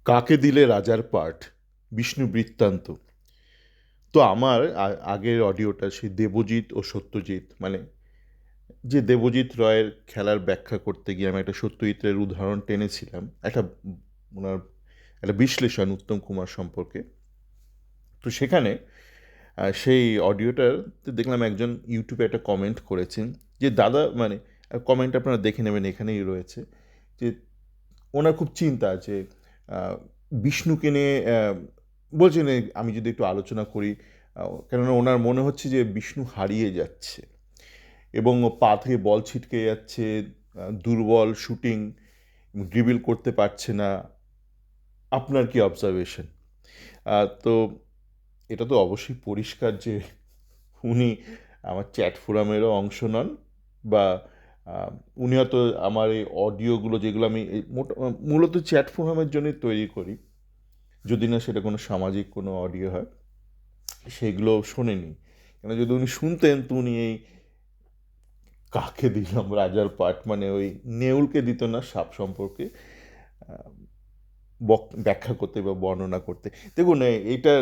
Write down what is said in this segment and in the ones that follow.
কাকে দিলে রাজার পাঠ, বিষ্ণু বৃত্তান্ত। তো আমার আগের অডিওটা সেই দেবজিৎ ও সত্যজিৎ, মানে যে দেবজিৎ রায়ের খেলার ব্যাখ্যা করতে গিয়ে আমি একটা সত্যজিৎ রায়ের উদাহরণ টেনেছিলাম, একটা ওনার একটা বিশ্লেষণ উত্তম কুমার সম্পর্কে। তো সেখানে সেই অডিওটাতে দেখলাম একজন ইউটিউবে একটা কমেন্ট করেছেন যে দাদা, মানে কমেন্ট আপনারা দেখে নেবেন, এখানেই রয়েছে, যে ওনার খুব চিন্তা যে বিষ্ণুকে নিয়ে বলছেন আমি যদি একটু আলোচনা করি, কেননা ওনার মনে হচ্ছে যে বিষ্ণু হারিয়ে যাচ্ছে এবং ও পা থেকে বল ছিটকে যাচ্ছে, দুর্বল শুটিং, ড্রিবল করতে পারছে না। আপনার কি অবজারভেশন? তো এটা তো অবশ্যই পরিষ্কার যে উনি আমার চ্যাট ফোরামেরও অংশ নন, বা আহ, উনি হয়তো আমার এই অডিওগুলো যেগুলো আমি মূলত চ্যাট ফোরামের জন্যই তৈরি করি, যদি না সেটা কোনো সামাজিক কোনো অডিও হয়, সেগুলো শোনেনি। কেন যদি উনি শুনতেন তো উনি এই কাকে দিলাম রাজার পাঠ, মানে ওই নেউলকে দিত না সাপ সম্পর্কে আহ, ব্যাখ্যা করতে বা বর্ণনা করতে। দেখুন, এইটা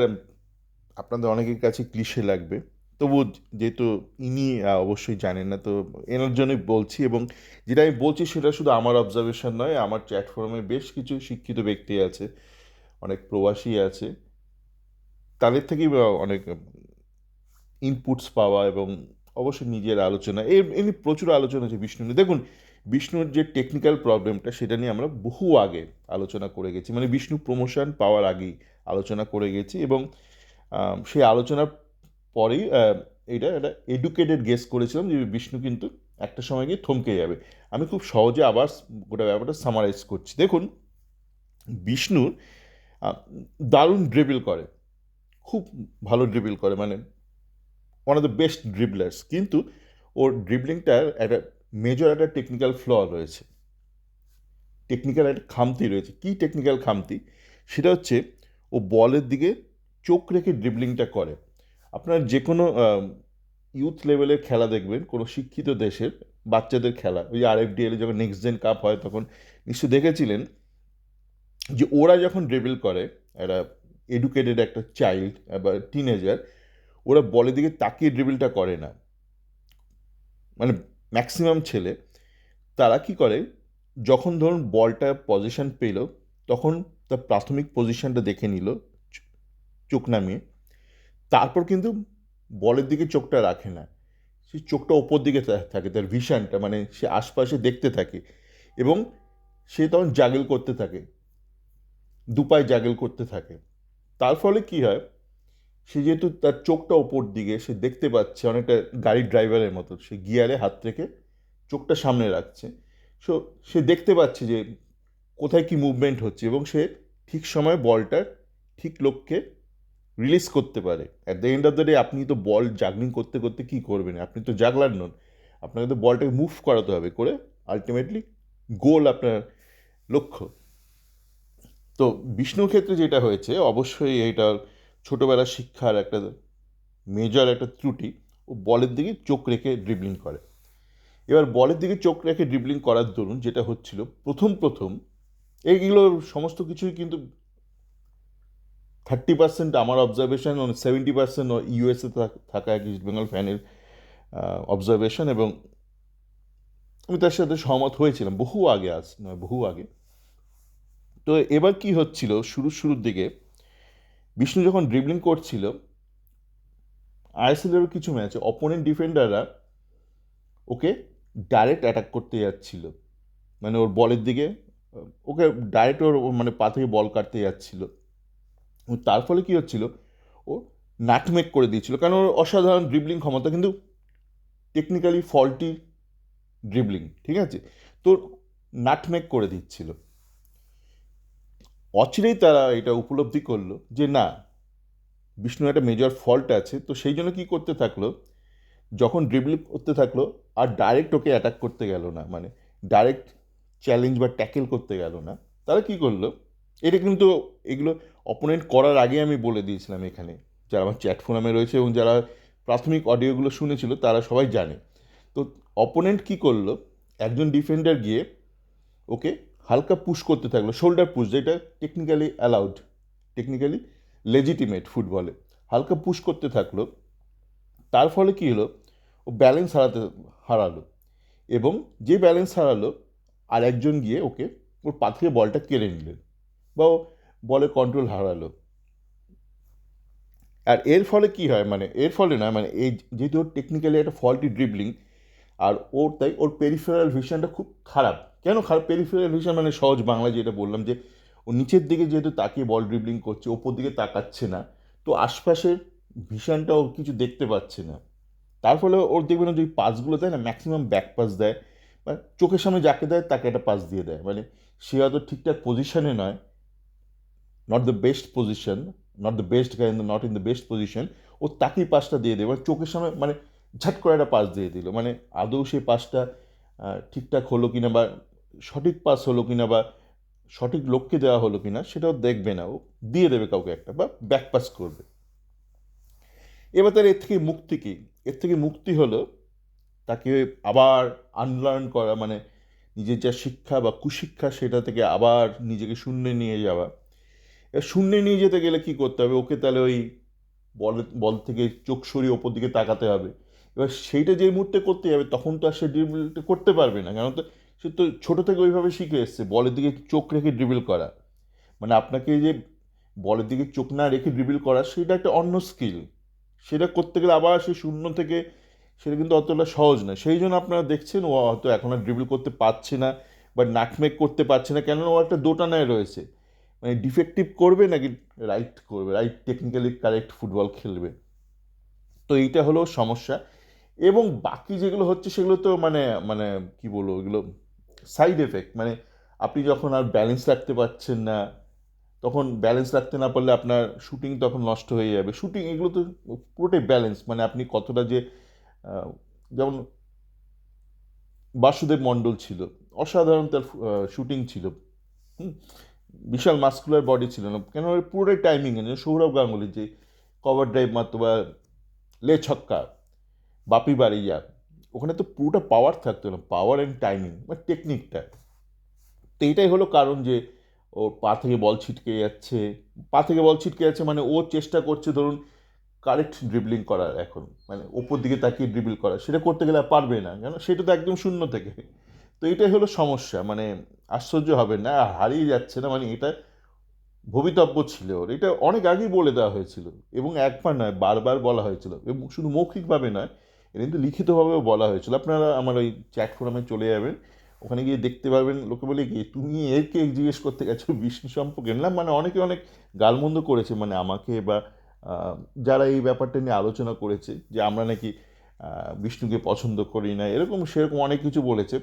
আপনাদের অনেকের কাছে ক্লিশে লাগবে, তবু যেহেতু ইনি অবশ্যই জানেন না, তো এনার জন্যই বলছি। এবং যেটা আমি বলছি সেটা শুধু আমার অবজারভেশন নয়, আমার চ্যাট ফোরামে বেশ কিছু শিক্ষিত ব্যক্তি আছে, অনেক প্রবাসী আছে, তাদের থেকেই অনেক ইনপুটস পাওয়া, এবং অবশ্যই নিজের আলোচনা এমনি প্রচুর আলোচনা আছে বিষ্ণু নিয়ে। দেখুন, বিষ্ণুর যে টেকনিক্যাল প্রবলেমটা সেটা নিয়ে আমরা বহু আগে আলোচনা করে গেছি, মানে বিষ্ণু প্রমোশন পাওয়ার আগেই আলোচনা করে গেছি। এবং সেই আলোচনার পরেই এটা একটা এডুকেটেড গেস করেছিলাম যে বিষ্ণু কিন্তু একটা সময় গিয়ে থমকে যাবে। আমি খুব সহজে আবার গোটা ব্যাপারটা সামারাইজ করছি। দেখুন, বিষ্ণুর আহ, দারুণ ড্রিবল করে, খুব ভালো ড্রিবল করে, মানে ওয়ান অফ দ্য বেস্ট ড্রিবলার্স, কিন্তু ওর ড্রিবলিংটার একটা মেজর একটা টেকনিক্যাল ফ্ল রয়েছে, টেকনিক্যাল একটা খামতি রয়েছে। কী টেকনিক্যাল খামতি? সেটা হচ্ছে ও বলের দিকে চোখ রেখে ড্রিবলিংটা করে। আপনার যে কোনো ইউথ লেভেলের খেলা দেখবেন, কোনো শিক্ষিত দেশের বাচ্চাদের খেলা, ওই আরএফডিএল যখন নেক্সট জেন কাপ হয় তখন নিশ্চয়ই দেখেছিলেন যে ওরা যখন ড্রিবল করে, একটা এডুকেটেড একটা চাইল্ড বা টিনেজার, ওরা বলের দিকে তাকিয়ে ড্রিবলটা করে না। মানে ম্যাক্সিমাম ছেলে তারা কি করে, যখন ধরুন বলটা পজিশন পেল তখন তার প্রাথমিক পজিশনটা দেখে নিল চোখ নামিয়ে, তারপর কিন্তু বলের দিকে চোখটা রাখে না, সে চোখটা ওপর দিকে থাকে, তার ভিশনটা, মানে সে আশপাশে দেখতে থাকে, এবং সে তখন জাগেল করতে থাকে, দুপায়ে জাগেল করতে থাকে। তার ফলে কি হয়, সে যেহেতু তার চোখটা ওপর দিকে, সে দেখতে পাচ্ছে অনেকটা গাড়ির ড্রাইভারের মতো, সে গিয়ারে হাত রেখে চোখটা সামনে রাখছে। সো সে দেখতে পাচ্ছে যে কোথায় কি মুভমেন্ট হচ্ছে, এবং সে ঠিক সময়ে বলটার ঠিক লক্ষ্যে রিলিজ করতে পারে। At the end of the day আপনি তো বল জাগলিং করতে করতে কী করবেন, আপনি তো জাগলার নন, আপনাকে তো বলটাকে মুভ করাতে হবে, করে আলটিমেটলি গোল আপনার লক্ষ্য। তো বিষ্ণুর ক্ষেত্রে যেটা হয়েছে, অবশ্যই এটা ছোটোবেলার শিক্ষার একটা মেজর একটা ত্রুটি। ও বলের দিকে চোখ রেখে ড্রিবলিং করে। এবার বলের দিকে চোখ রেখে ড্রিবলিং করার দরুন যেটা হচ্ছিল, প্রথম প্রথম এইগুলো সমস্ত কিছুই কিন্তু 30% আমার অবজারভেশন, 70% ইউএসএ থাকা এক ইস্ট বেঙ্গল ফ্যানের অবজারভেশন, এবং আমি তার সাথে সহমত হয়েছিলাম বহু আগে, আজ নয় বহু আগে। তো এবার কি হচ্ছিল, শুরুর দিকে বিষ্ণু যখন ড্রিবলিং করছিল, আইএসএলেরও কিছু ম্যাচে অপোনেন্ট ডিফেন্ডাররা ওকে ডাইরেক্ট অ্যাটাক করতে যাচ্ছিল, মানে ওর বলের দিকে ওকে ডাইরেক্ট ওর মানে পা থেকে বল কাটতে যাচ্ছিল। তার ফলে কি হচ্ছিল, ও নাটমেক করে দিয়েছিল, কারণ ওর অসাধারণ ড্রিবলিং ক্ষমতা, কিন্তু টেকনিক্যালি ফল্টি ড্রিবলিং, ঠিক আছে, তো নাটমেক করে দিচ্ছিল। অচিরেই তারা এটা উপলব্ধি করলো যে না, বিষ্ণুর একটা মেজর ফল্ট আছে, তো সেই জন্য কী করতে থাকলো, যখন ড্রিবলিং করতে থাকলো আর ডাইরেক্ট ওকে অ্যাটাক করতে গেল না, মানে ডাইরেক্ট চ্যালেঞ্জ বা ট্যাকেল করতে গেল না, তারা কী করলো, এটা কিন্তু এগুলো অপোনেন্ট করার আগে আমি বলে দিয়েছিলাম এখানে, যারা আমার চ্যাট ফোরামে রয়েছে এবং যারা প্রাথমিক অডিওগুলো শুনেছিল তারা সবাই জানে। তো অপোনেন্ট কী করলো, একজন ডিফেন্ডার গিয়ে ওকে হালকা পুশ করতে থাকলো, শোল্ডার পুশ, যেটা টেকনিক্যালি অ্যালাউড, টেকনিক্যালি লেজিটিমেট ফুটবলে। হালকা পুশ করতে থাকলো, তার ফলে কী হলো, ও ব্যালেন্স হারালো, এবং যে ব্যালেন্স হারালো আর একজন গিয়ে ওকে ওর পা থেকে বলটা কেড়ে নিলেন, বা ও বলে কন্ট্রোল হারালো। আর এর ফলে কি হয়, মানে এর ফলে না, মানে এই যেহেতু ওর টেকনিক্যালি একটা ফল্টি ড্রিবলিং, আর ওর তাই ওর পেরিফেরাল ভিশনটা খুব খারাপ। কেন খারাপ পেরিফেরাল ভিশন, মানে সহজ বাংলা যেটা বললাম, যে ও নিচের দিকে যেহেতু তাকিয়ে বল ড্রিবলিং করছে, ওপর দিকে তাকাচ্ছে না, তো আশপাশের ভিশনটা ও কিছু দেখতে পাচ্ছে না। তার ফলে ওর দেখবে না যে ওই পাসগুলো দেয় না, ম্যাক্সিমাম ব্যাক পাস দেয়, বা চোখের সামনে যাকে দেয় তাকে একটা পাস দিয়ে দেয়, মানে সে হয়তো ঠিকঠাক পজিশনে নয়, not the best position, not the best guy, not in the best position, ও তাকেই পাসটা দিয়ে দেবে, মানে চোখের সামনে, মানে ঝাট করে একটা পাস দিয়ে দিল, মানে আদৌ সেই পাসটা ঠিকঠাক হলো কিনা, বা সঠিক পাস হলো কিনা, বা সঠিক লোককে দেওয়া হলো কিনা সেটাও দেখবে না, ও দিয়ে দেবে কাউকে একটা, বা ব্যাক পাস করবে। এবার তার এর থেকে মুক্তি কী? এর থেকে মুক্তি হলো তাকে আবার আনলার্ন করা, মানে নিজের যা শিক্ষা বা কুশিক্ষা সেটা থেকে আবার নিজেকে শূন্যে নিয়ে যাওয়া। এবার শূন্যে নিয়ে যেতে গেলে কী করতে হবে, ওকে তাহলে ওই বল থেকে চোখ সরিয়ে ওপর দিকে তাকাতে হবে। এবার সেইটা যে মুহূর্তে করতে যাবে তখন তো আর সে ড্রিবলটা করতে পারবে না, কারণ তো সে তো ছোটো থেকে ওইভাবে শিখে এসছে বলের দিকে চোখ রেখে ড্রিবল করা। মানে আপনাকে যে বলের দিকে চোখ না রেখে ড্রিবল করা, সেটা একটা অন্য স্কিল। সেটা করতে গেলে আবার সে শূন্য থেকে, সেটা কিন্তু অতটা সহজ না। সেই জন্য আপনারা দেখছেন ও হয়তো এখন আর ড্রিবল করতে পারছে না, বা নাটমেক করতে পারছে না, কেননা ও একটা দোটানায় রয়েছে, মানে ডিফেক্টিভ করবে নাকি রাইট করবে, রাইট টেকনিক্যালি কারেক্ট ফুটবল খেলবে। তো এইটা হলো সমস্যা। এবং বাকি যেগুলো হচ্ছে সেগুলো তো মানে, মানে কি বলবো, এগুলো সাইড এফেক্ট। মানে আপনি যখন আর ব্যালেন্স রাখতে পারছেন না, তখন ব্যালেন্স রাখতে না পারলে আপনার শুটিং তখন নষ্ট হয়ে যাবে। শুটিং এগুলো তো পুরোটাই ব্যালেন্স, মানে আপনি কতটা যে আহ, যেমন বাসুদেব মণ্ডল ছিল, অসাধারণ তার শুটিং ছিল, হুম, বিশাল মাস্কুলার বডি ছিল না কেন, ওর পুরোটাই টাইমিং। সৌরভ গাঙ্গুলি যে কভার ড্রাইভ মারতো, বা লে ছক্কা, বাপি বাড়িয়া, ওখানে তো পুরোটা পাওয়ার থাকতো না, পাওয়ার অ্যান্ড টাইমিং বা টেকনিকটা। তো এইটাই হলো কারণ যে ওর পা থেকে বল ছিটকে যাচ্ছে। পা থেকে বল ছিটকে যাচ্ছে মানে ও চেষ্টা করছে ধরুন কারেক্ট ড্রিবলিং করার, এখন মানে ওপর দিকে তাকিয়ে ড্রিবল করা, সেটা করতে গেলে আর পারবে না, কেন সেটা তো একদম শূন্য থেকে। তো এটাই হলো সমস্যা, মানে আশ্চর্য হবে না, হারিয়ে যাচ্ছে না, মানে এটা ভবিতব্য ছিল ওর, এটা অনেক আগেই বলে দেওয়া হয়েছিল, এবং একবার নয় বারবার বলা হয়েছিল, এবং শুধু মৌখিকভাবে নয়, এটা কিন্তু লিখিতভাবেও বলা হয়েছিল। আপনারা আমার ওই চ্যাট ফোরামে চলে যাবেন, ওখানে গিয়ে দেখতে পারবেন। লোকে বলে কি তুমি এরকে জিজ্ঞেস করতে গেছো বিষ্ণু সম্পর্কে না, মানে অনেকে অনেক গালমন্দ করেছে, মানে আমাকে, বা যারা এই ব্যাপারটা নিয়ে আলোচনা করেছে যে আমরা নাকি বিষ্ণুকে পছন্দ করি না, এরকম সেরকম অনেক কিছু বলেছে,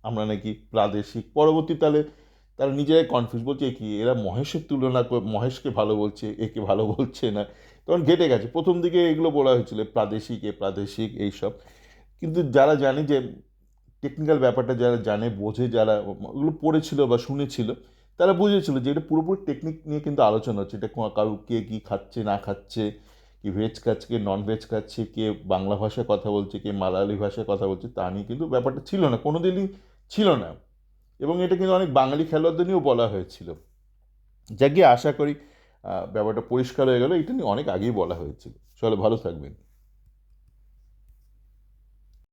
আমরা নাকি প্রাদেশিক। পরবর্তীকালে তারা নিজেরাই কনফিউজ, বলছে কি এরা মহেশের তুলনা মহেশকে ভালো বলছে, একে ভালো বলছে না, তখন ঘেটে গেছে। প্রথম দিকে এগুলো বলা হয়েছিল প্রাদেশিক, এ প্রাদেশিক এইসব, কিন্তু যারা জানে যে টেকনিক্যাল ব্যাপারটা, যারা জানে বোঝে, যারা ওগুলো পড়েছিল বা শুনেছিল, তারা বুঝেছিল যে এটা পুরোপুরি টেকনিক নিয়ে কিন্তু আলোচনা হচ্ছে। এটা কারু কে কী খাচ্ছে না খাচ্ছে, কি ভেজ খাচ্ছে, কে নন ভেজ খাচ্ছে, কে বাংলা ভাষায় কথা বলছে, কে মালায়ালি ভাষায় কথা বলছে, তা নিয়ে কিন্তু ব্যাপারটা ছিল না, কোনো দিনই ছিল না। এবং এটা কিন্তু অনেক বাঙালি খেলোয়াড়দের নিয়েও বলা হয়েছিল। যা গিয়ে আশা করি ব্যাপারটা পরিষ্কার হয়ে গেল, এটা নিয়ে অনেক আগেই বলা হয়েছিল। চলো, ভালো থাকবেন।